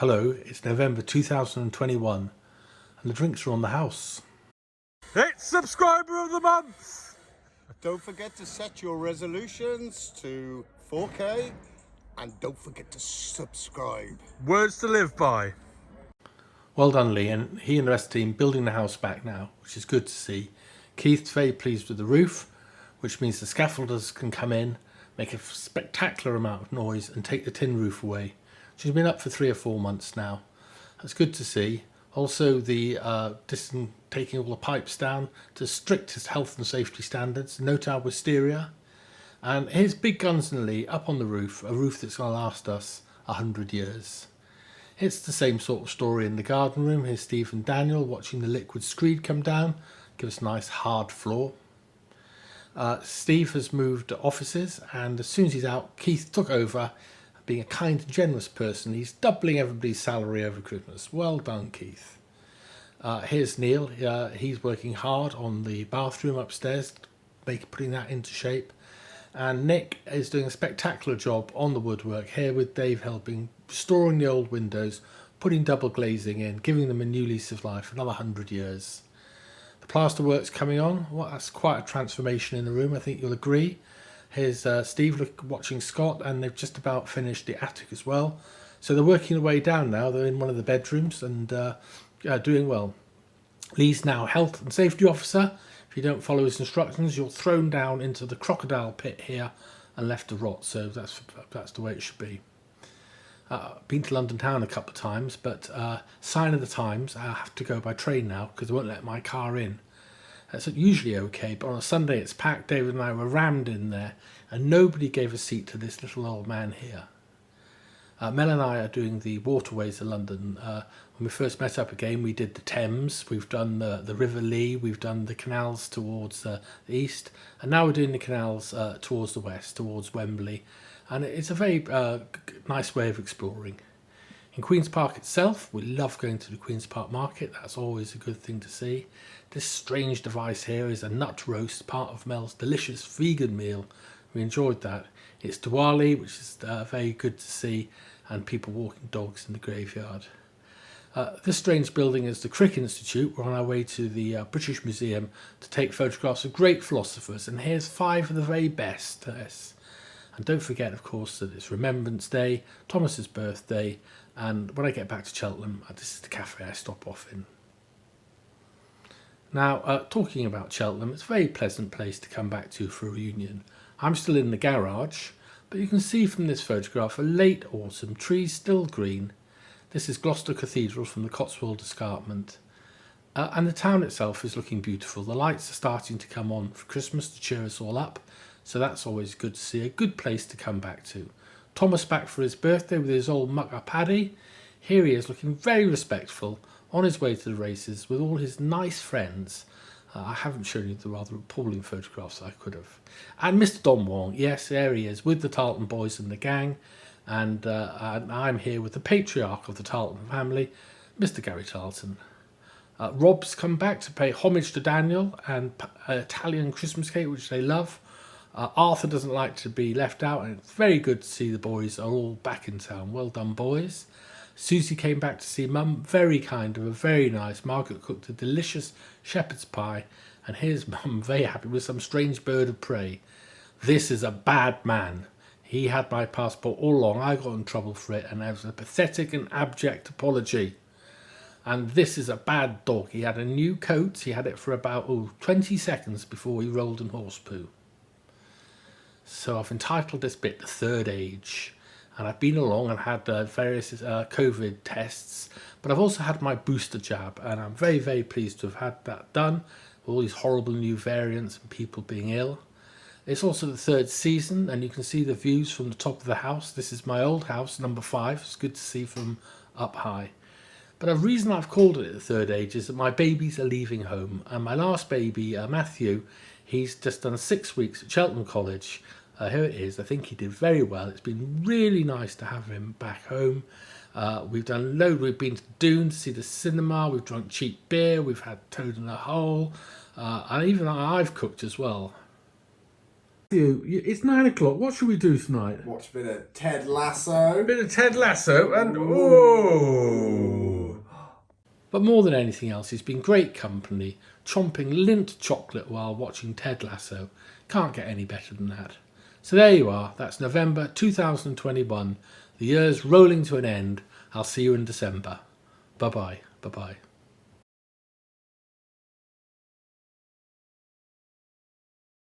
Hello, it's November 2021 and the drinks are on the house. It's Subscriber of the Month! Don't forget to set your resolutions to 4K and don't forget to subscribe. Words to live by. Well done, Lee, and he and the rest of the team building the house back now, which is good to see. Keith's very pleased with the roof, which means the scaffolders can come in, make a spectacular amount of noise and take the tin roof away. She's been up for 3 or 4 months now. That's good to see. Also, the taking all the pipes down to strictest health and safety standards, no towel wisteria. And here's Big Guns and Lee up on the roof, a roof that's going to last us 100 years. It's the same sort of story in the garden room. Here's Steve and Daniel watching the liquid screed come down, give us a nice hard floor. Steve has moved offices, and as soon as he's out, Keith took over. Being a kind and generous person, he's doubling everybody's salary over Christmas. Well done, Keith. Here's Neil. He's working hard on the bathroom upstairs, putting that into shape. And Nick is doing a spectacular job on the woodwork here with Dave helping, restoring the old windows, putting double glazing in, giving them a new lease of life, another 100 years. The plaster work's coming on. Well, that's quite a transformation in the room, I think you'll agree. Here's Steve watching Scott, and they've just about finished the attic as well. So they're working their way down now. They're in one of the bedrooms and doing well. Lee's now health and safety officer. If you don't follow his instructions, you're thrown down into the crocodile pit here and left to rot. So that's the way it should be. Been to London town a couple of times, but sign of the times, I have to go by train now because they won't let my car in. That's usually okay, but on a Sunday it's packed. David and I were rammed in there and nobody gave a seat to this little old man here. Mel and I are doing the waterways of London. When we first met up again, we did the Thames, we've done the River Lee, we've done the canals towards the east, and now we're doing the canals towards the west, towards Wembley. And it's a very nice way of exploring. In Queen's Park itself, we love going to the Queen's Park Market. That's always a good thing to see. This strange device here is a nut roast, part of Mel's delicious vegan meal. We enjoyed that. It's Diwali, which is very good to see, and people walking dogs in the graveyard. This strange building is the Crick Institute. We're on our way to the British Museum to take photographs of great philosophers, and here's 5 of the very best. Yes. And don't forget, of course, that it's Remembrance Day, Thomas's birthday, and when I get back to Cheltenham, this is the cafe I stop off in. Now, talking about Cheltenham, it's a very pleasant place to come back to for a reunion. I'm still in the garage, but you can see from this photograph a late autumn, trees still green. This is Gloucester Cathedral from the Cotswold Escarpment. And the town itself is looking beautiful. The lights are starting to come on for Christmas to cheer us all up. So that's always good to see, a good place to come back to. Thomas back for his birthday with his old mucker Paddy. Here he is looking very respectful on his way to the races with all his nice friends. I haven't shown you the rather appalling photographs I could have. And Mr. Don Wong, yes, there he is with the Tarleton boys and the gang. And I'm here with the patriarch of the Tarleton family, Mr. Gary Tarleton. Rob's come back to pay homage to Daniel and Italian Christmas cake, which they love. Arthur doesn't like to be left out, and it's very good to see the boys are all back in town. Well done, boys. Suzy came back to see Mum, very kind of her, very nice. Margaret cooked a delicious shepherd's pie, and here's Mum, very happy with some strange bird of prey. This is a bad man. He had my passport all along. I got in trouble for it, and there was a pathetic and abject apology. And this is a bad dog. He had a new coat. He had it for about 20 seconds before he rolled in horse poo. So I've entitled this bit The Third Age, and I've been along and had various COVID tests, but I've also had my booster jab, and I'm very, very pleased to have had that done, with all these horrible new variants and people being ill. It's also the 3rd season, and you can see the views from the top of the house. This is my old house, number 5. It's good to see from up high. But the reason I've called it The Third Age is that my babies are leaving home, and my last baby, Matthew, he's just done 6 weeks at Cheltenham College. Here it is. I think he did very well. It's been really nice to have him back home. We've done load. We've been to Doon to see the cinema. We've drunk cheap beer. We've had Toad in a Hole. And even I've cooked as well. It's 9 o'clock. What should we do tonight? Watch a bit of Ted Lasso. Bit of Ted Lasso and ooh. But more than anything else, it's been great company, chomping Lindt chocolate while watching Ted Lasso. Can't get any better than that. So there you are. That's November 2021. The year's rolling to an end. I'll see you in December. Bye-bye. Bye-bye.